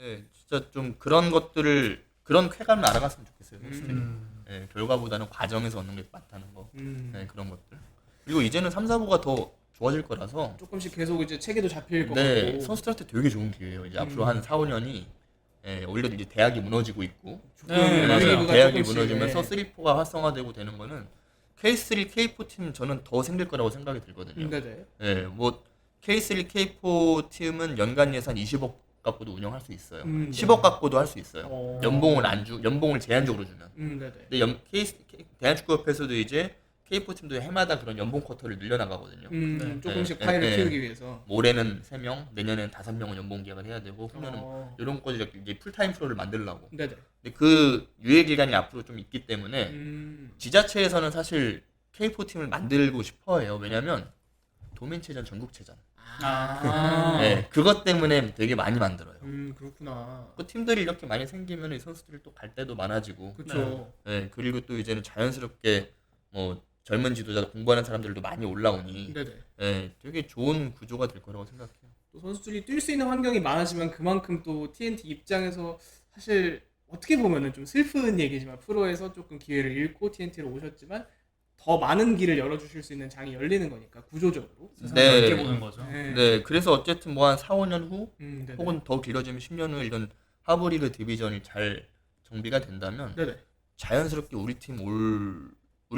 예, 진짜 좀 그런 것들을 그런 쾌감을 알아갔으면 좋겠어요. 선수들이. 예, 결과보다는 과정에서 얻는 게 많다는 거. 예, 그런 것들. 그리고 이제는 3, 4부가 더 좋아질 거라서 조금씩 계속 이제 체계도 잡힐 것 네, 같고. 선수들한테 되게 좋은 기회예요. 이제 앞으로 한 4, 5년이 예, 오히려 이제 대학이 무너지고 있고 네, 예, 맞아요. 대학이 조금씩, 무너지면서 예. 3, 4가 활성화되고 되는 거는 K3, K4 팀 저는 더 생길 거라고 생각이 들거든요. 네네. 예, 뭐 K3, K4 팀은 연간 예산 20억 갖고도 운영할 수 있어요. 네. 10억 갖고도 할 수 있어요. 어. 연봉을 제한적으로 주면. 네네. 근데 대한축구협회에서도 이제 K4 팀도 해마다 그런 연봉 쿼터를 늘려나가거든요. 네. 조금씩 예, 파일을 예, 키우기 위해서. 올해는 3명, 내년에는 5명은 연봉 계약을 해야 되고 후년은 이런 거 이제 풀타임 프로를 만들려고. 네네. 근데 그 유예 기간이 앞으로 좀 있기 때문에 음. 지자체에서는 사실 K4 팀을 만들고 싶어해요. 왜냐면 도민체전, 전국체전. 아. 네, 그것 때문에 되게 많이 만들어요. 그렇구나. 그 팀들이 이렇게 많이 생기면 이 선수들이 또 갈 때도 많아지고. 그렇죠. 네, 그리고 또 이제는 자연스럽게 뭐 젊은 지도자 공부하는 사람들도 많이 올라오니 네네. 네, 되게 좋은 구조가 될 거라고 생각해요. 또 선수들이 뛸 수 있는 환경이 많아지면 그만큼 또 TNT 입장에서 사실 어떻게 보면은 좀 슬픈 얘기지만 프로에서 조금 기회를 잃고 TNT로 오셨지만 더 많은 길을 열어주실 수 있는 장이 열리는 거니까 구조적으로. 세상을 네. 넓게 보는 거죠. 네, 그래서 어쨌든 뭐 한 4, 5년 후 네네. 혹은 더 길어지면 10년 후 이런 하브리그 디비전이 잘 정비가 된다면 네네. 자연스럽게 우리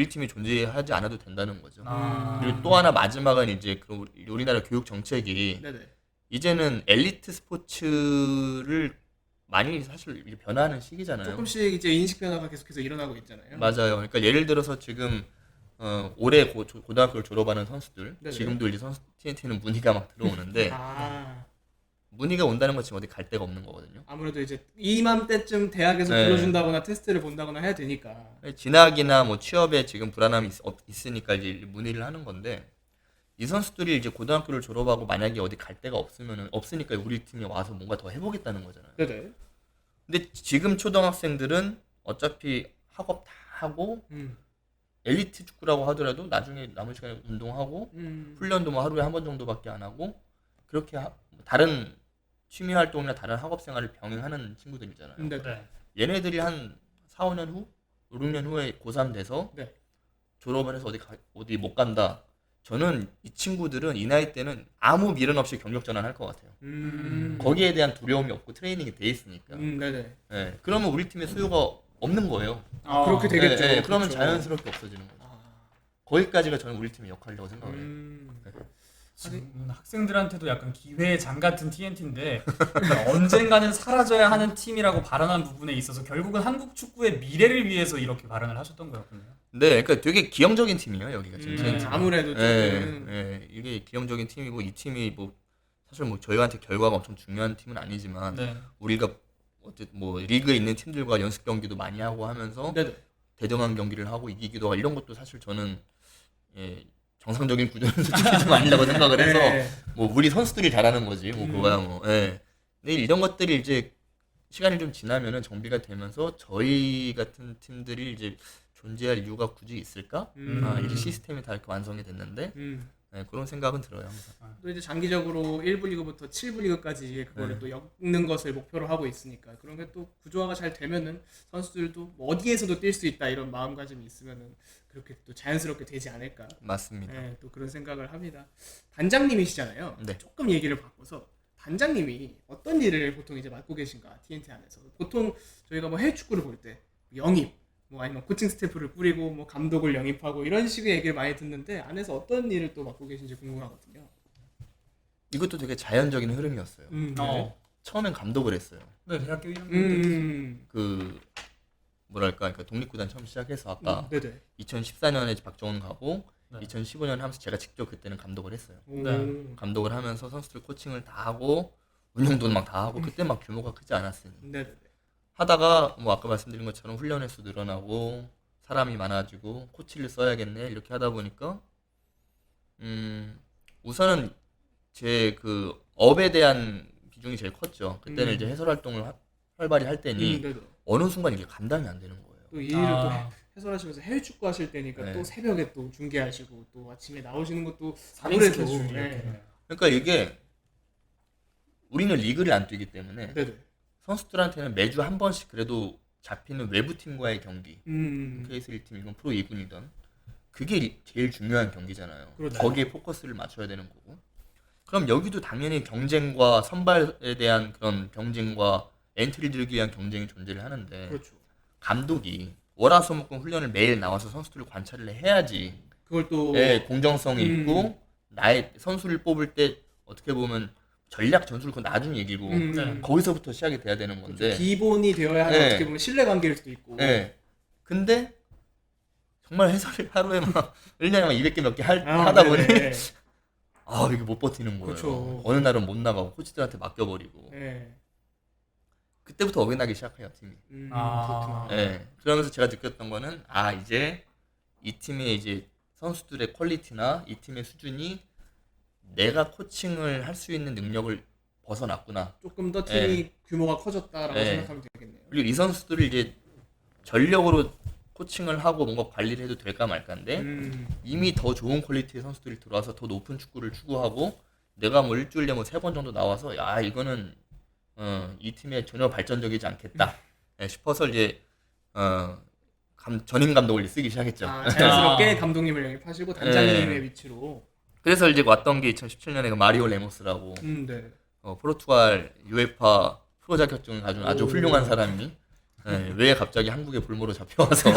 팀이 존재하지 않아도 된다는 거죠. 아. 그리고 또 하나 마지막은 이제 그 우리나라 교육 정책이 네네. 이제는 엘리트 스포츠를 많이 사실 이렇게 변화하는 시기잖아요. 조금씩 이제 인식 변화가 계속해서 일어나고 있잖아요. 맞아요. 그러니까 예를 들어서 지금 올해 고등학교를 졸업하는 선수들 네네. 지금도 이제 TNT는 문의가 막 들어오는데 아, 문의가 온다는 건 지금 어디 갈 데가 없는 거거든요. 아무래도 이제 이맘때쯤 대학에서 네. 불러준다거나 테스트를 본다거나 해야 되니까. 진학이나 뭐 취업에 지금 불안함이 있으니까 이제 문의를 하는 건데 이 선수들이 이제 고등학교를 졸업하고 만약에 어디 갈 데가 없으니까 우리 팀에 와서 뭔가 더 해보겠다는 거잖아요. 네네. 근데 지금 초등학생들은 어차피 학업 다 하고 엘리트 축구라고 하더라도 나중에 남은 시간에 운동하고 훈련도 뭐 하루에 한 번 정도밖에 안 하고 그렇게 다른 취미 활동이나 다른 학업 생활을 병행하는 친구들이잖아요. 네네. 네. 얘네들이 한 4, 5년 후, 5, 6년 후에 고3 돼서 네. 졸업을 해서 어디 못 간다. 저는 이 친구들은 이 나이 때는 아무 미련 없이 경력 전환할 것 같아요. 거기에 대한 두려움이 없고 트레이닝이 돼 있으니까. 네네. 예, 그러면 우리 팀에 수요가 없는 거예요. 그렇게 되겠죠. 예, 그러면 그렇죠. 자연스럽게 없어지는 거죠. 아, 거기까지가 저는 우리 팀의 역할이라고 생각을 해요. 지금 학생들한테도 약간 기회의 장 같은 TNT인데 언젠가는 사라져야 하는 팀이라고 발언한 부분에 있어서 결국은 한국 축구의 미래를 위해서 이렇게 발언을 하셨던 거였군요. 네, 그러니까 되게 기형적인 팀이에요 여기가 지금. TNT 가. 아무래도 예, 조금. 예, 이게 기형적인 팀이고 이 팀이 뭐 사실 뭐 저희한테 결과가 엄청 중요한 팀은 아니지만 네. 우리가 어쨌든 뭐 리그에 있는 팀들과 연습 경기도 많이 하고 하면서 네네. 대등한 경기를 하고 이기기도 하고 이런 것도 사실 저는 예, 정상적인 구조는 솔직히 좀 아니라고 생각을 해서 네. 뭐 우리 선수들이 잘하는 거지 뭐 그거야 뭐. 예. 근데 이런 것들이 이제 시간이 좀 지나면은 정비가 되면서 저희 같은 팀들이 이제 존재할 이유가 굳이 있을까? 아, 이게 시스템이 다 이렇게 완성이 됐는데 네, 그런 생각은 들어요 항상. 또 이제 장기적으로 1부 리그부터 7부 리그까지 그거를 네. 또 엮는 것을 목표로 하고 있으니까 그런 게 또 구조화가 잘 되면은 선수들도 뭐 어디에서도 뛸 수 있다 이런 마음가짐이 있으면은 그렇게 또 자연스럽게 되지 않을까. 맞습니다. 네, 또 그런 생각을 합니다. 단장님이시잖아요. 네. 조금 얘기를 바꿔서 단장님이 어떤 일을 보통 이제 맡고 계신가 TNT 안에서 보통 저희가 뭐 해외 축구를 볼 때 영입 뭐 아니면 코칭 스태프를 뿌리고 뭐 감독을 영입하고 이런 식의 얘기를 많이 듣는데 안에서 어떤 일을 또 맡고 계신지 궁금하거든요. 이것도 되게 자연적인 흐름이었어요. 어. 처음엔 감독을 했어요. 네, 대학교 1학년 때. 그 뭐랄까 그러니까 독립구단 처음 시작해서 아까 네네. 2014년에 박정훈 가고 네. 2015년 하면서 제가 직접 그때는 감독을 했어요. 네. 감독을 하면서 선수들 코칭을 다 하고 운영도 막 다 하고 그때 막 규모가 크지 않았으니 네네네. 하다가 뭐 아까 말씀드린 것처럼 훈련 횟수 늘어나고 사람이 많아지고 코치를 써야겠네 이렇게 하다 보니까 우선은 제 그 업에 대한 비중이 제일 컸죠. 그때는 이제 해설 활동을 활발히 할 때니 네네. 어느 순간 이게 감당이 안 되는 거예요. 또 이 일을 또 해설하시면서 해외 축구 하실 때니까 네. 또 새벽에 또 중계하시고 또 아침에 나오시는 것도 살인 아무래도 스케줄이 네. 이렇게. 그러니까 이게 우리는 리그를 안 뛰기 때문에 네네. 선수들한테는 매주 한 번씩 그래도 잡히는 외부 팀과의 경기, KS1팀, 이건 프로 2군이던 그게 제일 중요한 경기잖아요. 그렇죠. 거기에 포커스를 맞춰야 되는 거고. 그럼 여기도 당연히 경쟁과 선발에 대한 그런 경쟁과 엔트리 들기 위한 경쟁이 존재를 하는데 그렇죠. 감독이 월화수목금 훈련을 매일 나와서 선수들을 관찰을 해야지 그걸 또 공정성이 있고 나의 선수를 뽑을 때 어떻게 보면 전략 전술 그건 나중 얘기고 네. 거기서부터 시작이 돼야 되는 건데 기본이 되어야 하는 네. 어떻게 보면 신뢰관계일 수도 있고. 네. 근데 정말 해설을 하루에 막 1년에 막 200개 몇 개 아, 하다 보니 네네. 아 이게 못 버티는 거예요. 그렇죠. 어느 날은 못 나가고 코치들한테 맡겨버리고 네. 그때부터 어긋나기 시작해요 팀이. 아. 그렇구나. 네. 그러면서 제가 느꼈던 거는 이제 이 팀의 이제 선수들의 퀄리티나 이 팀의 수준이 내가 코칭을 할 수 있는 능력을 벗어났구나. 조금 더 팀이 네. 규모가 커졌다라고 네. 생각하면 되겠네요. 그리고 이 선수들을 이제 전력으로 코칭을 하고 뭔가 관리를 해도 될까 말까인데 이미 더 좋은 퀄리티의 선수들이 들어와서 더 높은 축구를 추구하고 내가 뭐 일주일에 뭐 3번 정도 나와서 야 이거는 이 팀에 전혀 발전적이지 않겠다 싶어서 이제 전임 감독을 쓰기 시작했죠. 자연스럽게 감독님을 영입하시고 단장님의 위치로. 그래서 이제 왔던 게 2017년에 그 마리오 레모스라고 네. 포르투갈 UEFA 프로 자격증을 가진 아주 오. 훌륭한 사람이 왜 갑자기 한국에 볼모로 잡혀와서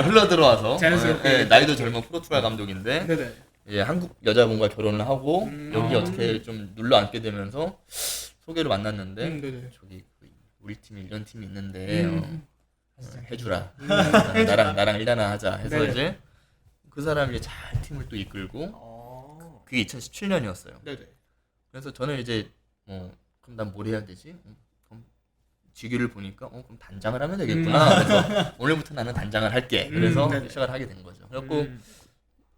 흘러 들어와서 자연스럽게. 나이도 젊은 포르투갈 감독인데 네네. 한국 여자분과 결혼을 하고 여기 아. 어떻게 좀 눌러 앉게 되면서 소개로 만났는데 네네. 저기 우리 팀이 이런 팀이 있는데 해주라 음. 나랑 일하나 하자 해서 네네. 이제 그 사람이 잘 팀을 또 이끌고 그게 2017년이었어요. 네네. 그래서 저는 이제 그럼 난 뭘 해야 되지? 그럼 직위를 보니까 그럼 단장을 하면 되겠구나. 그래서 오늘부터 나는 단장을 할게. 그래서 네네. 시작을 하게 된 거죠. 그래갖고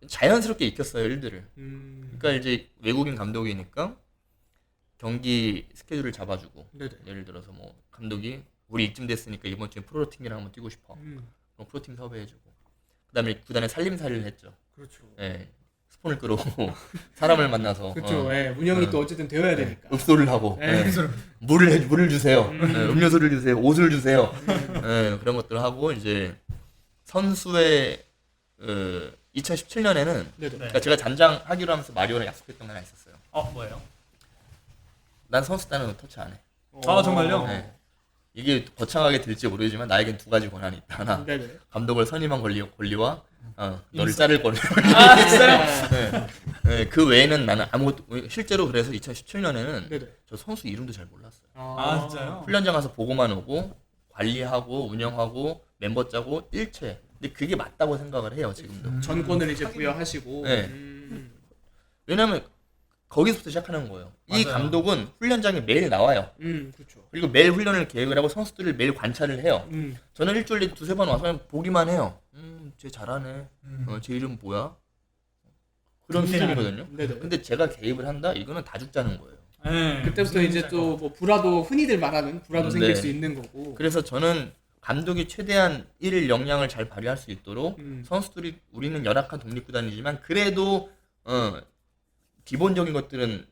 자연스럽게 익혔어요 일들을. 그러니까 이제 외국인 감독이니까 경기 스케줄을 잡아주고 네네. 예를 들어서 뭐 감독이 우리 이쯤 됐으니까 이번 주에 프로팀이랑 한번 뛰고 싶어. 그럼 프로팀 섭외해주고 그다음에 구단에 살림살이를 했죠. 그렇죠. 예, 스폰을 끌어오고 사람을 만나서 그렇죠. 예, 운영이 또 어쨌든 되어야 되니까. 읍소를 하고 예. 물을 주세요. 음료수를 주세요. 옷을 주세요. 그런 것들을 하고 이제 선수의 2017년에는 네네. 그러니까 제가 단장 하기로 하면서 마리오랑 약속했던 게 하나 있었어요. 뭐예요? 난 선수단은 터치 안 해. 아, 정말요? 네. 이게 거창하게 들지 모르지만 나에겐 두 가지 권한이 있다. 하나 네네. 감독을 선임한 권리와 너를 자를 권리. 진짜요? 그 외에는 나는 아무것도 실제로 그래서 2017년에는 네네. 저 선수 이름도 잘 몰랐어요. 아, 진짜요? 훈련장 가서 보고만 오고 관리하고 운영하고 멤버 짜고 일체. 근데 그게 맞다고 생각을 해요 지금도. 전권을 이제 부여하시고. 네. 왜냐면 거기서부터 시작하는 거예요. 이 맞아요. 감독은 훈련장에 매일 나와요. 그렇죠. 그리고 매일 훈련을 계획을 하고 선수들을 매일 관찰을 해요. 저는 일주일에 두세 번 와서 그냥 보기만 해요. 쟤 잘하네. 쟤 이름 뭐야? 그런 수준이거든요. 네네. 근데 제가 개입을 한다? 이거는 다 죽자는 거예요. 네. 그때부터 이제 또 뭐 불화도 흔히들 말하는 불화도 생길 네. 수 있는 거고. 그래서 저는 감독이 최대한 일 역량을 잘 발휘할 수 있도록 선수들이 우리는 열악한 독립구단이지만 그래도 기본적인 것들은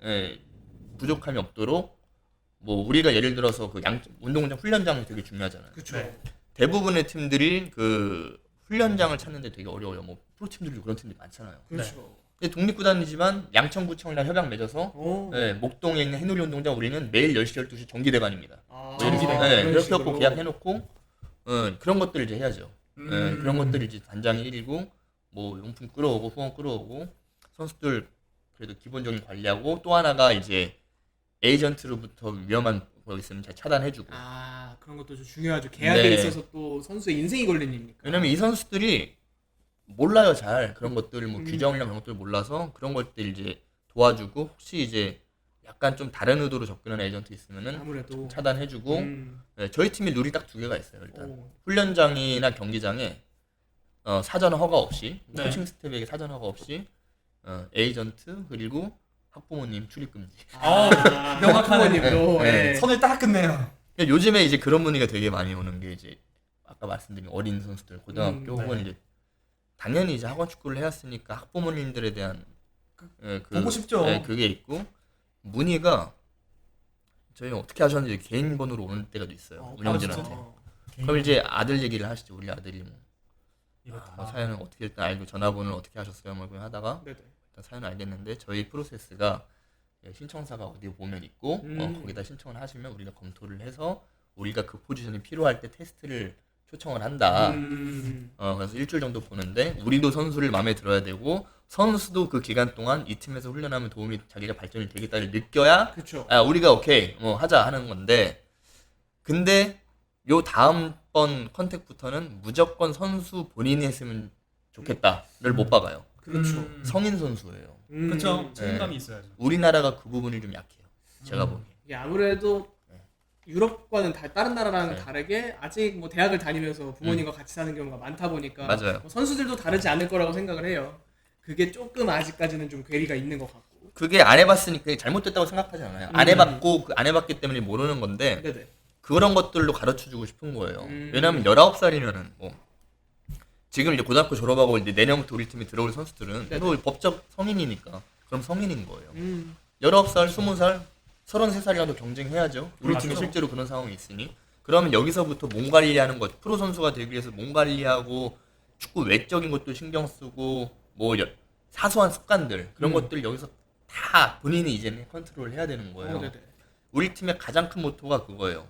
부족함이 없도록 뭐 우리가 예를 들어서 그 운동장 훈련장이 되게 중요하잖아요. 그렇죠. 네. 대부분의 팀들이 그 훈련장을 찾는데 되게 어려워요. 뭐 프로 팀들도 그런 팀들이 많잖아요. 그렇죠. 근데 독립구단이지만 양천구청이랑 협약 맺어서 오. 목동에 있는 해놀이 운동장 우리는 매일 10시 12시 정기대관입니다. 정기대관. 네, 그런 그렇게 해갖고 식으로. 계약해놓고 그런 것들을 이제 해야죠. 그런 것들이 이제 단장이 일이고 뭐 용품 끌어오고 후원 끌어오고 선수들 그래도 기본적인 관리하고 또 하나가 이제 에이전트로부터 위험한 거 있으면 잘 차단해주고. 그런 것도 좀 중요하죠. 계약에 네. 있어서 또 선수의 인생이 걸린 일이니까. 왜냐면 이 선수들이 몰라요 잘 그런 것들 뭐 규정이나 그런 것들 몰라서 그런 것들 이제 도와주고 혹시 이제 약간 좀 다른 의도로 접근하는 에이전트 있으면은 아무래도 차단해주고. 네, 저희 팀이 룰이 딱 두 개가 있어요 일단. 오. 훈련장이나 경기장에 사전 허가 없이 네. 코칭 스태프에게 사전 허가 없이 에이전트 그리고 학부모님 출입 금지. 명확하네. 학부모님도 네. 예. 선을 딱 끝내요. 근데 요즘에 이제 그런 문의가 되게 많이 오는 게 이제 아까 말씀드린 어린 선수들 고등학교 혹은 네. 이제 당연히 이제 학원 축구를 해왔으니까 학부모님들에 대한 보고 싶죠. 그게 있고 문의가 저희 어떻게 하셨는지 개인 번호로 오는 때가 있어요. 운영진한테. 진짜. 그럼 이제 아들 얘기를 하시죠. 우리 아들이 뭐 이렇다. 사연을 어떻게 일단 알고 전화번호를 어떻게 하셨어요? 뭐 그냥 하다가 네네. 일단 사연을 알겠는데 저희 프로세스가 신청사가 어디 보면 있고 거기다 신청을 하시면 우리가 검토를 해서 우리가 그 포지션이 필요할 때 테스트를 초청을 한다. 그래서 일주일 정도 보는데 우리도 선수를 마음에 들어야 되고 선수도 그 기간 동안 이 팀에서 훈련하면 도움이 자기가 발전이 되겠다를 느껴야 그렇죠. 우리가 오케이 뭐 하자 하는 건데 근데 요 다음번 컨택부터는 무조건 선수 본인이 했으면 좋겠다를 못 박아요. 그렇죠. 성인 선수예요. 그렇죠. 책임감이 있어야죠. 우리나라가 그 부분이 좀 약해요. 제가 보기에. 이게 아무래도 유럽과는 다른 나라랑은 네. 다르게 아직 뭐 대학을 다니면서 부모님과 같이 사는 경우가 많다 보니까 맞아요. 뭐 선수들도 다르지 않을 거라고 생각을 해요. 그게 조금 아직까지는 좀 괴리가 있는 것 같고. 그게 안 해봤으니까 잘못됐다고 생각하지 않아요. 안 해봤고 안 해봤기 때문에 모르는 건데 네네. 그런 것들로 가르쳐주고 싶은 거예요. 왜냐면 19살이면은 뭐 지금 이제 고등학교 졸업하고 이제 내년부터 우리 팀에 들어올 선수들은 네네. 또 법적 성인이니까 그럼 성인인 거예요. 19살, 20살, 33살이라도 경쟁해야죠. 우리 팀이 맞죠. 실제로 그런 상황이 있으니. 그러면 여기서부터 몸 관리하는 것, 프로 선수가 되기 위해서 몸 관리하고 축구 외적인 것도 신경 쓰고 뭐 사소한 습관들 그런 것들 여기서 다 본인이 이제는 컨트롤 해야 되는 거예요. 네네. 우리 팀의 가장 큰 모토가 그거예요.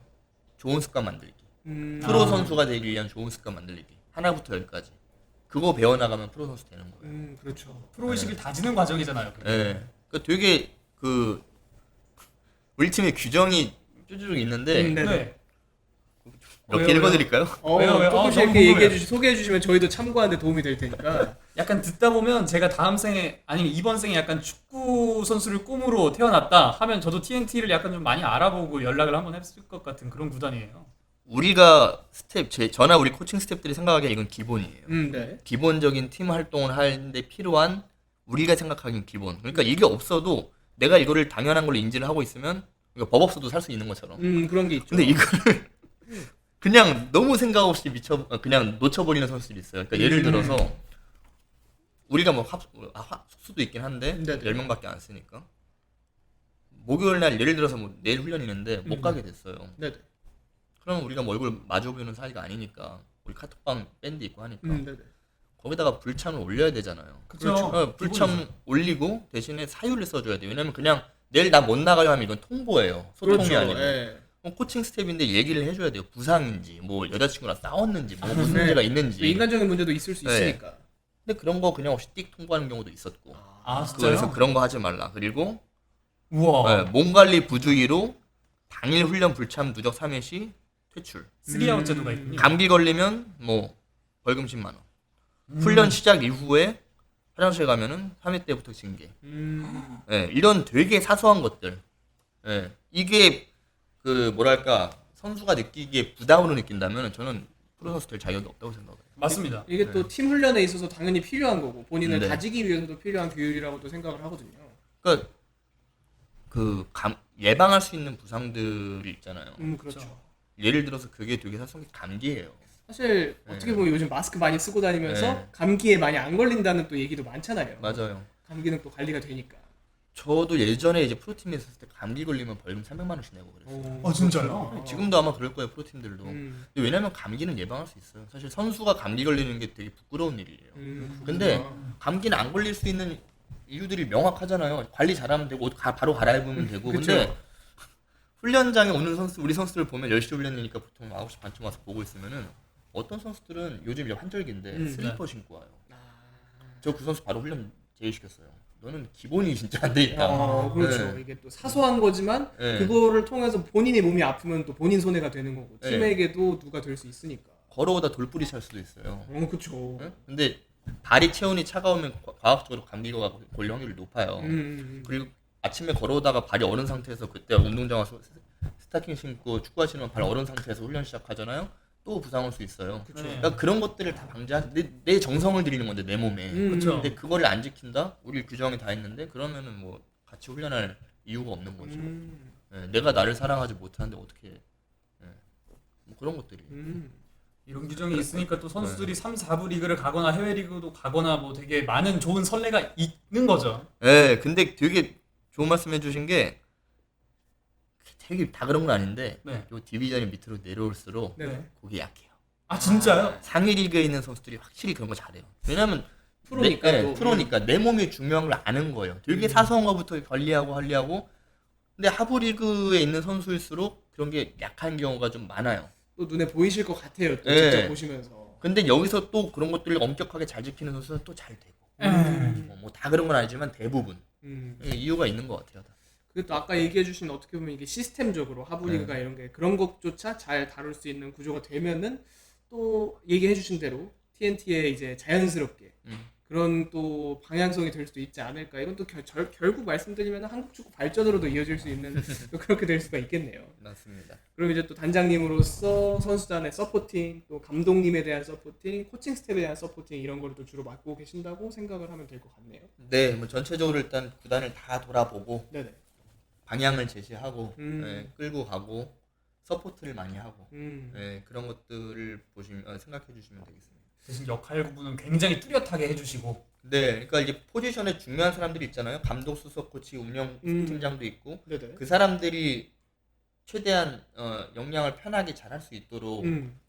좋은 습관 만들기. 아. 프로 선수가 되기 위한 좋은 습관 만들기. 하나부터 열까지. 그거 배워나가면 프로 선수 되는 거예요. 그렇죠. 프로의식을 다지는 과정이잖아요. 그게. 예. 그 되게 우리 팀의 규정이 쭈쭈쭈 있는데 네네. 네. 몇 왜요, 개 왜요? 읽어드릴까요? 왜요? 조금씩 너무 이렇게 궁금해요. 소개해 주시면 저희도 참고하는데 도움이 될 테니까. 약간 듣다 보면 제가 다음 생에 아니면 이번 생에 약간 축구 선수를 꿈으로 태어났다 하면 저도 TNT를 약간 좀 많이 알아보고 연락을 한번 했을 것 같은 그런 구단이에요. 우리가 저나 우리 코칭 스태프들이 생각하기에 이건 기본이에요. 네. 기본적인 팀 활동을 하는데 필요한 우리가 생각하기엔 기본. 그러니까 이게 없어도 내가 이거를 당연한 걸로 인지를 하고 있으면 그러니까 법 없어도 살 수 있는 것처럼. 그런 게 있죠. 근데 이거를 그냥 너무 생각 없이 그냥 놓쳐버리는 선수들이 있어요. 그러니까 예를 들어서 우리가 뭐 숙소도 있긴 한데 네네. 10명밖에 안 쓰니까 목요일 날 예를 들어서 뭐 내일 훈련이 있는데 못 가게 됐어요. 네네. 그러면 우리가 뭐 얼굴 마주보는 사이가 아니니까 우리 카톡방 밴드 있고 하니까 네네. 거기다가 불참을 올려야 되잖아요. 그렇죠. 불참 올리고 대신에 사유를 써줘야 돼요. 왜냐면 그냥 내일 나 못 나가요 하면 이건 통보예요. 소통이 그렇죠. 아니고. 예. 그럼 코칭 스텝인데 얘기를 해줘야 돼요. 부상인지, 뭐 여자친구랑 싸웠는지, 뭐 무슨 네. 문제가 또 있는지. 인간적인 문제도 있을 수 네. 있으니까. 근데 그런 거 그냥 없이 띡 통보하는 경우도 있었고. 아 그래서 진짜요? 그런 거 하지 말라. 그리고 우와. 몸 관리 부주의로 당일 훈련 불참 누적 3회 시 퇴출. 3아웃 제도가 있군요. 감기 걸리면 뭐 벌금 10만 원. 훈련 시작 이후에 화장실 가면은 3회 때부터 징계. 이런 되게 사소한 것들. 이게 뭐랄까 선수가 느끼기에 부담으로 느낀다면 저는 프로 선수 될 자격이 없다고 생각해요. 맞습니다. 이게 또 팀 훈련에 있어서 당연히 필요한 거고 본인을 네. 다지기 위해서도 필요한 규율이라고도 생각을 하거든요. 그러니까 예방할 수 있는 부상들 있잖아요. 그렇죠. 예를 들어서 그게 되게 사소한 게 감기예요. 사실 어떻게 보면 요즘 마스크 많이 쓰고 다니면서 네. 감기에 많이 안 걸린다는 또 얘기도 많잖아요. 맞아요. 감기는 또 관리가 되니까. 저도 예전에 이제 프로팀에 있었을 때 감기 걸리면 벌금 300만 원씩 내고 그랬어요. 진짜요? 지금도 아마 그럴 거예요 프로팀들도. 음. 근데 왜냐면 감기는 예방할 수 있어요. 사실 선수가 감기 걸리는 게 되게 부끄러운 일이에요. 근데 감기는 안 걸릴 수 있는 이유들이 명확하잖아요. 관리 잘하면 되고 옷 바로 갈아입으면 되고. 그쵸. 근데 훈련장에 오는 우리 선수들 보면 10시 훈련이니까 보통 9시 반쯤 와서 보고 있으면은 어떤 선수들은 요즘 이제 환절기인데 슬리퍼 신고 와요. 저 그 선수 바로 훈련 제의시켰어요. 너는 기본이 진짜 안 돼 있다. 그렇죠. 네. 이게 또 사소한 거지만 네. 그거를 통해서 본인의 몸이 아프면 또 본인 손해가 되는 거고 네. 팀에게도 누가 될 수 있으니까. 걸어오다 돌뿌리 찰 수도 있어요. 그렇죠. 네? 근데 발이 체온이 차가우면 과학적으로 감기가 걸릴 확률이 높아요. 그리고 아침에 걸어오다가 발이 얼은 상태에서 그때 운동장 와서 스타킹 신고 축구하시는 발 얼은 상태에서 훈련 시작하잖아요. 또 부상 올 수 있어요. 그쵸. 그러니까 그런 것들을 다 내 정성을 들이는 건데 내 몸에. 그쵸. 근데 그거를 안 지킨다? 우리 규정이 다 있는데 그러면은 뭐 같이 훈련할 이유가 없는 거죠. 내가 나를 사랑하지 못하는데 어떻게 뭐 그런 것들이. 이런 규정이 있으니까 또 선수들이 3, 4부 리그를 가거나 해외 리그도 가거나 뭐 되게 많은 좋은 선례가 있는 거죠. 근데 되게 좋은 말씀 해주신 게 되게 다 그런 건 아닌데 네. 요 디비전이 밑으로 내려올수록 네네. 그게 약해요. 아 진짜요? 상위 리그에 있는 선수들이 확실히 그런 거 잘해요. 왜냐면 프로니까 또. 프로니까 내 몸이 중요한 걸 아는 거예요. 되게 사소한 거부터 관리하고 근데 하부 리그에 있는 선수일수록 그런 게 약한 경우가 좀 많아요. 또 눈에 보이실 것 같아요. 또 네. 직접 보시면서. 근데 여기서 또 그런 것들을 엄격하게 잘 지키는 선수는 또 잘 되고 뭐 다 그런 건 아니지만 대부분 이유가 있는 것 같아요. 그리고 또 아까 얘기해주신 어떻게 보면 이게 시스템적으로 하부 리그가 이런 게 그런 것조차 잘 다룰 수 있는 구조가 되면은 또 얘기해주신 대로 TNT에 이제 자연스럽게 그런 또 방향성이 될 수도 있지 않을까. 이건 또 결국 말씀드리면 한국 축구 발전으로도 이어질 수 있는 또 그렇게 될 수가 있겠네요. 맞습니다. 그럼 이제 또 단장님으로서 선수단의 서포팅, 또 감독님에 대한 서포팅, 코칭 스텝에 대한 서포팅 이런 거를 또 주로 맡고 계신다고 생각을 하면 될 것 같네요. 네, 뭐 전체적으로 일단 구단을 다 돌아보고 네네. 방향을 제시하고 음. 끌고 가고 서포트를 많이 하고 음. 그런 것들을 보시면 생각해 주시면 되겠습니다. 대신 역할 구분은 굉장히 뚜렷하게 해주시고. 네, 그러니까 이제 포지션에 중요한 사람들이 있잖아요. 감독, 수석, 코치, 운영 팀장도 있고 네네. 그 사람들이 최대한 역량을 편하게 잘할 수 있도록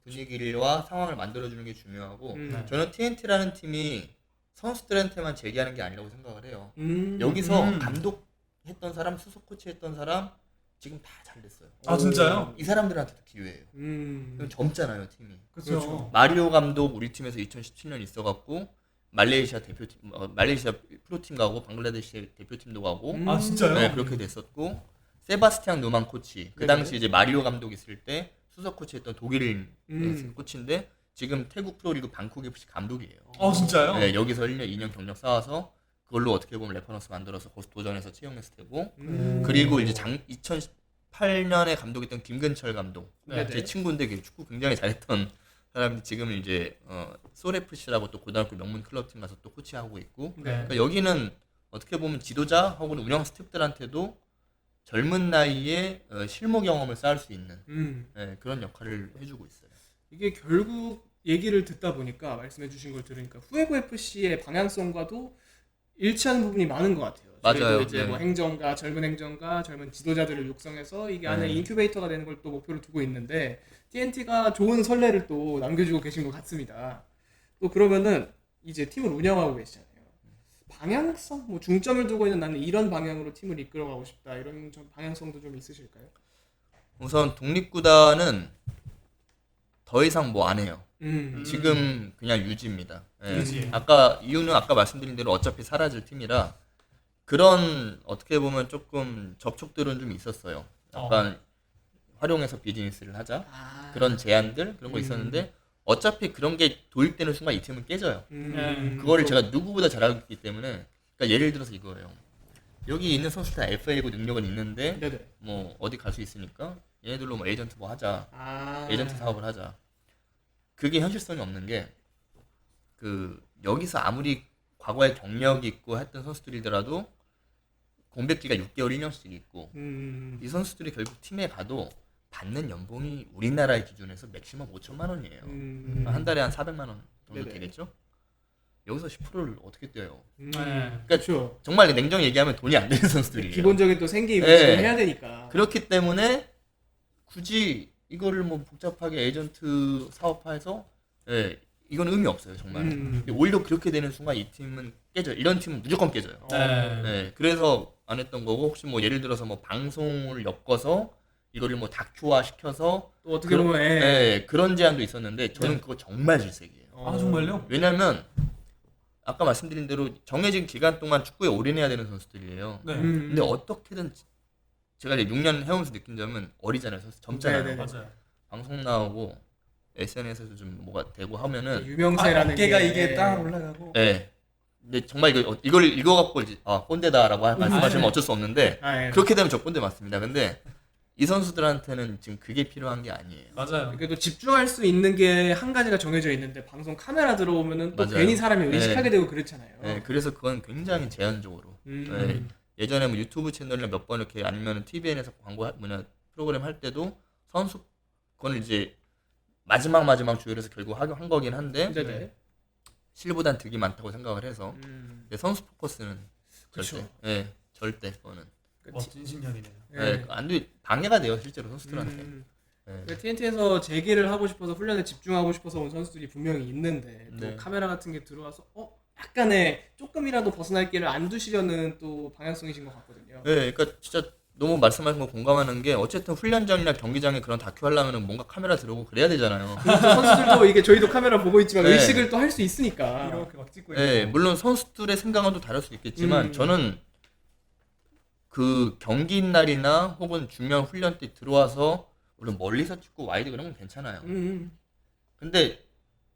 분위기와 상황을 만들어주는 게 중요하고 네. 저는 TNT라는 팀이 선수들한테만 제기하는 게 아니라고 생각을 해요. 음. 여기서 감독 했던 사람, 수석 코치 했던 사람 지금 다 잘 됐어요. 아 진짜요? 이 사람들한테도 기회예요. 음. 젊잖아요, 팀이. 그렇죠. 마리오 감독 우리 팀에서 2017년 있어갖고 말레이시아 대표팀, 말레이시아 프로팀 가고 방글라데시 대표팀도 가고 아 진짜요? 네, 그렇게 됐었고 세바스티안 노만 코치 그 네네. 당시 이제 마리오 감독 있을 때 수석 코치했던 독일 음. 코치인데 지금 태국 프로리그 방콕 FC 감독이에요. 아 진짜요? 네, 여기서 1년, 2년 경력 쌓아서 그걸로 어떻게 보면 레퍼런스 만들어서 거기서 도전해서 채용했을 테고 그리고 이제 2008년에 감독했던 김근철 감독 네. 제 친구인데 축구 굉장히 잘했던 사람이 지금 이제 솔FC라고 또 고등학교 명문 클럽팀 가서 또 코치하고 있고 네. 그러니까 여기는 어떻게 보면 지도자 혹은 운영 스태프들한테도 젊은 나이에 실무 경험을 쌓을 수 있는 그런 역할을 해주고 있어요. 이게 결국 얘기를 듣다 보니까 말씀해주신 걸 들으니까 후에고 FC의 방향성과도 일치하는 부분이 많은 것 같아요. 맞아요. 저희도 이제 네. 뭐 행정가, 젊은 지도자들을 육성해서 이게 안에 네. 인큐베이터가 되는 걸 또 목표로 두고 있는데 TNT가 좋은 선례를 또 남겨주고 계신 것 같습니다. 또 그러면은 이제 팀을 운영하고 계시잖아요. 방향성, 뭐 중점을 두고 있는 나는 이런 방향으로 팀을 이끌어가고 싶다 이런 좀 방향성도 좀 있으실까요? 우선 독립구단은 더 이상 뭐 안 해요. 지금 그냥 유지입니다. 예. 유지. 이유는 아까 말씀드린 대로 어차피 사라질 팀이라 그런 어떻게 보면 조금 접촉들은 좀 있었어요. 약간 활용해서 비즈니스를 하자 그런 제안들 그런 거 있었는데 어차피 그런 게 도입되는 순간 이 팀은 깨져요. 그거를 제가 누구보다 잘 알고 있기 때문에 그러니까 예를 들어서 이거예요. 여기 있는 선수들 다 FA고 능력은 있는데 네네. 뭐 어디 갈 수 있으니까 얘네들로 뭐 에이전트 뭐 하자. 아. 에이전트 사업을 하자. 그게 현실성이 없는 게 여기서 아무리 과거에 경력이 있고 했던 선수들이더라도 공백기가 6개월 1년씩 있고 이 선수들이 결국 팀에 가도 받는 연봉이 우리나라의 기준에서 맥시멈 5천만 원이에요. 한 달에 한 400만 원 정도 네네. 되겠죠? 여기서 10%를 어떻게 떼요? 네. 그렇죠. 정말 냉정히 얘기하면 돈이 안 되는 선수들이에요. 기본적인 또 생계 네. 유지를 해야 되니까. 그렇기 때문에 굳이 이거를 뭐 복잡하게 에이전트 사업화해서 이건 의미 없어요 정말. 근데 오히려 그렇게 되는 순간 이 팀은 깨져요. 이런 팀은 무조건 깨져요. 네. 그래서 안 했던 거고 혹시 뭐 예를 들어서 뭐 방송을 엮어서 이거를 뭐 다큐화 시켜서 또 어떻게 보면 그런 제안도 있었는데 저는 그거 정말 질색이에요. 아 정말요? 왜냐면 아까 말씀드린 대로 정해진 기간 동안 축구에 올인해야 되는 선수들이에요. 네. 근데 어떻게든 제가 이제 6년 해오면서 느낀 점은 어리잖아요. 젊잖아요. 네네네. 맞아요. 방송 나오고 SNS에서 좀 뭐가 되고 하면은 유명세라는 어깨가 게 이게 딱 올라가고. 네. 근데 정말 이걸 읽어갖고 이제 꼰대다라고 말씀하시면 어쩔 수 없는데 그렇게 되면 저 꼰대 맞습니다. 근데 이 선수들한테는 지금 그게 필요한 게 아니에요. 맞아요. 그래도 집중할 수 있는 게 한 가지가 정해져 있는데 방송 카메라 들어오면은 또 맞아요. 괜히 사람이 의식하게 되고 그렇잖아요. 네, 그래서 그건 굉장히 제한적으로. 네. 예전에 뭐 유튜브 채널이나 몇 번 이렇게 아니면 TVN에서 프로그램 할 때도 선수 그건 이제 마지막 주열에서 결국 한 거긴 한데 네네. 실보단 득이 많다고 생각을 해서 근데 선수 포커스는 그쵸. 절대 절대 그거는 멋진 신념이네요. 네, 안 돼, 방해가 돼요 실제로 선수들한테. 네. TNT에서 재기를 하고 싶어서 훈련에 집중하고 싶어서 온 선수들이 분명히 있는데 또 네. 카메라 같은 게 들어와서 약간의 조금이라도 벗어날 길을 안 두시려는 또 방향성이신 것 같거든요. 네, 그러니까 진짜 너무 말씀하신 거 공감하는 게 어쨌든 훈련장이나 경기장에 그런 다큐 하려면 뭔가 카메라 들어오고 그래야 되잖아요. 또 선수들도 이게 저희도 카메라 보고 있지만 네. 의식을 또 할 수 있으니까. 이렇게 막 찍고 네, 있고. 물론 선수들의 생각은 또 다를 수 있겠지만 저는 그 경기 날이나 혹은 중요한 훈련 때 들어와서 물론 멀리서 찍고 와이드 그런 건 괜찮아요. 근데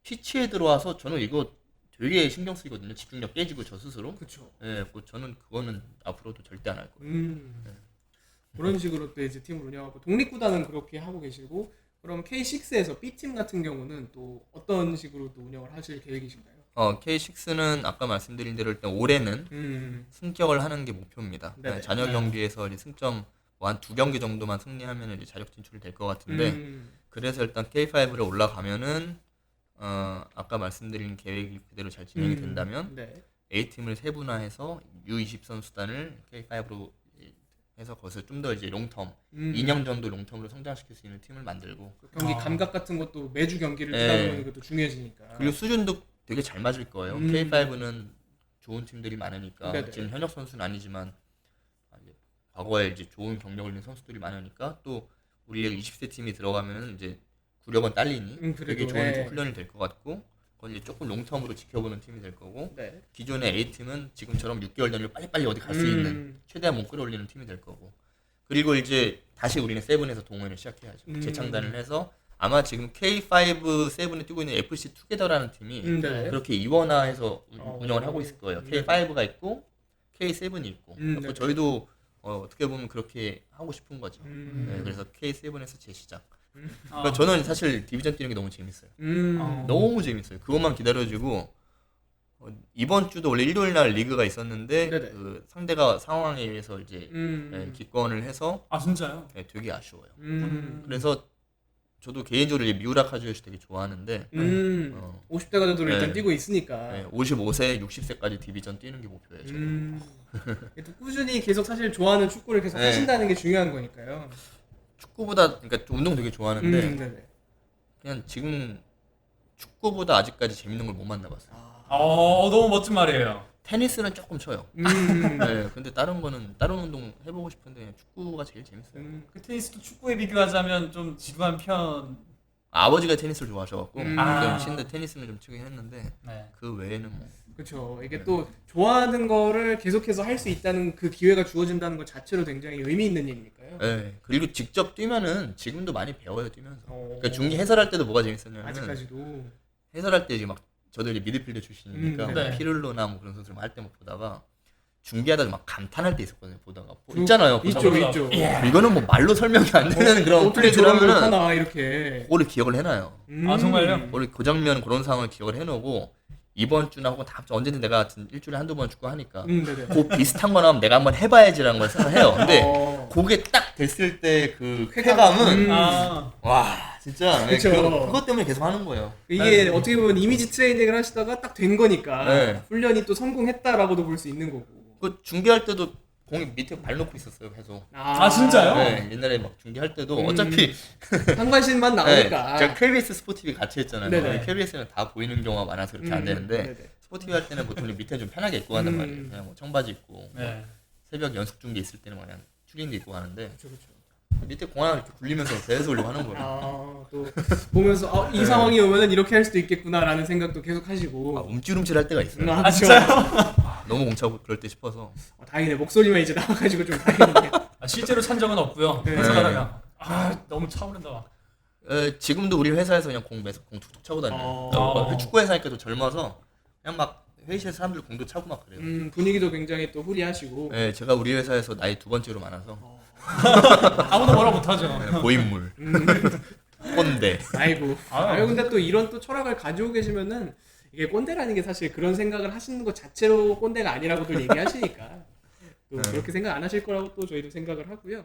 피치에 들어와서 저는 이거 되게 신경 쓰이거든요. 집중력 깨지고 저 스스로. 그렇죠. 예, 뭐 저는 그거는 앞으로도 절대 안 할 거예요. 그런 식으로 또 이제 팀을 운영하고 독립구단은 그렇게 하고 계시고 그럼 K6에서 B팀 같은 경우는 또 어떤 식으로 또 운영을 하실 계획이신가요? K6는 아까 말씀드린 대로 일단 올해는 승격을 하는 게 목표입니다. 네네. 잔여 경기에서 이제 승점 뭐 한 2경기 정도만 승리하면 이제 자력 진출이 될 것 같은데 그래서 일단 K5로 올라가면은 아까 말씀드린 계획이 그대로 잘 진행이 된다면 네. A팀을 세분화해서 U20 선수단을 K5로 해서 거기서 좀 더 이제 롱텀 2년 정도 롱텀으로 성장시킬 수 있는 팀을 만들고 경기 감각 같은 것도 매주 경기를 네. 뛰다 보면 이것도 중요해지니까. 그리고 수준도 되게 잘 맞을 거예요. K5는 좋은 팀들이 많으니까 네네. 지금 현역 선수는 아니지만 이제 과거에 이제 좋은 경력을 낸 선수들이 많으니까 또 우리 20세 팀이 들어가면은 이제 구력은 딸리니 그래도, 되게 좋은 네. 훈련이 될 것 같고 그건 이제 조금 롱텀으로 지켜보는 팀이 될 거고 네. 기존의 A팀은 지금처럼 6개월 단위로 빨리빨리 어디 갈 수 있는 최대한 못 끌어올리는 팀이 될 거고 그리고 이제 다시 우리는 세븐에서 동호회를 시작해야죠. 재창단을 해서 아마 지금 K5 세븐에 뛰고 있는 FC 투게더라는 팀이 네. 그렇게 이원화해서 운영을 하고 있을 거예요. K5가 있고 K7이 있고 그래서 네. 저희도 어떻게 보면 그렇게 하고 싶은 거죠. 네, 그래서 K7에서 재시작. 그러니까 저는 사실 디비전 뛰는 게 너무 재밌어요. 너무 재밌어요. 그것만 기다려지고 이번 주도 원래 일요일 날 리그가 있었는데 네네. 그 상대가 상황에 의해서 이제 기권을 해서 아 진짜요? 되게 아쉬워요. 그래서 저도 개인적으로 이제 미우라 카즈요시 되게 좋아하는데 50대가 돼도 네. 일단 뛰고 있으니까. 55세, 60세까지 디비전 뛰는 게 목표예요. 저는. 또 꾸준히 계속 사실 좋아하는 축구를 계속 네. 하신다는 게 중요한 거니까요. 축구보다 그러니까 운동 되게 좋아하는데 네네. 그냥 지금 축구보다 아직까지 재밌는 걸 못 만나봤어요. 너무 멋진 말이에요. 테니스는 조금 쳐요. 네, 근데 다른 운동 해보고 싶은데 그냥 축구가 제일 재밌어요. 그 테니스도 축구에 비교하자면 좀 지루한 편. 아버지가 테니스를 좋아하셔갖고 아. 좀 치는데 테니스는 좀 치긴 했는데 네. 그 외에는 뭐 그렇죠. 이게 또 좋아하는 거를 계속해서 할 수 있다는 그 기회가 주어진다는 것 자체로 굉장히 의미 있는 일이니까요. 네, 그리고 직접 뛰면은 지금도 많이 배워요 뛰면서. 어. 그러니까 중계 해설할 때도 뭐가 재밌었냐면 아직까지도. 해설할 때 이제 막 저도 이제 미드필더 출신이니까 네. 뭐 피를로나 뭐 그런 선수를 할 때 막 보다가 중계하다가 막 감탄할 때 있었거든요. 보다가 있잖아요. 있죠, 보다가. 있죠. 이거는 뭐 말로 설명이 안 되는 그런 어떻게 플레이를 저런 걸 하면은 하나 이렇게. 그거를 기억을 해놔요. 아 정말요? 우리 그 장면 그런 상황을 기억을 해놓고 이번 주나 혹은 다음 주 언제든 내가 일주일에 한두 번 축구 하니까 네네. 그 비슷한 거 나오면 내가 한번 해봐야지라는 걸 생각해요. 근데 어. 그게 딱 됐을 때 그 쾌감은 와 진짜 그쵸. 그것 때문에 계속 하는 거예요. 이게 어떻게 보면 이미지 트레이닝을 하시다가 딱 된 거니까 네. 훈련이 또 성공했다라고도 볼 수 있는 거고. 그 중계할 때도 공이 밑에 발 놓고 있었어요 계속. 아, 진짜요? 네, 옛날에 막 중계할 때도 어차피 상반신만 네, 나오니까. 제가 KBS 스포티비 같이 했잖아요. 네네. KBS는 다 보이는 경우가 많아서 그렇게 안 되는데 네네. 스포티비 할 때는 보통 밑에 좀 편하게 입고 간단 말이에요. 그냥 뭐 청바지 입고 네. 새벽 연습 중계 있을 때는 그냥 추리닝도 입고 가는데 그렇죠, 그렇죠. 밑에 공 하나 이렇게 굴리면서 계속 올리고 하는 거예요. 또 보면서 이 상황이 오면은 이렇게 할 수도 있겠구나라는 생각도 계속 하시고. 움찔움찔 할 때가 있어요. 그렇죠. 진짜요? 너무 공차고 그럴 때 싶어서. 다행이네. 목소리만 이제 나와가지고 좀 다행이네. 실제로 찬 적은 없고요. 네. 해설하다가 너무 차오른다. 막. 지금도 우리 회사에서 그냥 공 툭툭 차고 다녀요. 축구 회사니까 또 젊어서 그냥 막 회의실에서 사람들 공도 차고 막 그래요. 분위기도 굉장히 또 후리하시고. 네, 제가 우리 회사에서 나이 2번째로 많아서 아무도 뭐라 못하죠. 네, 고인물, 꼰대. 아이고. 아유. 근데 또 이런 또 철학을 가지고 계시면은 이게 꼰대라는 게 사실 그런 생각을 하시는 것 자체로 꼰대가 아니라고들 얘기하시니까 또 그렇게 생각 안 하실 거라고 또 저희도 생각을 하고요.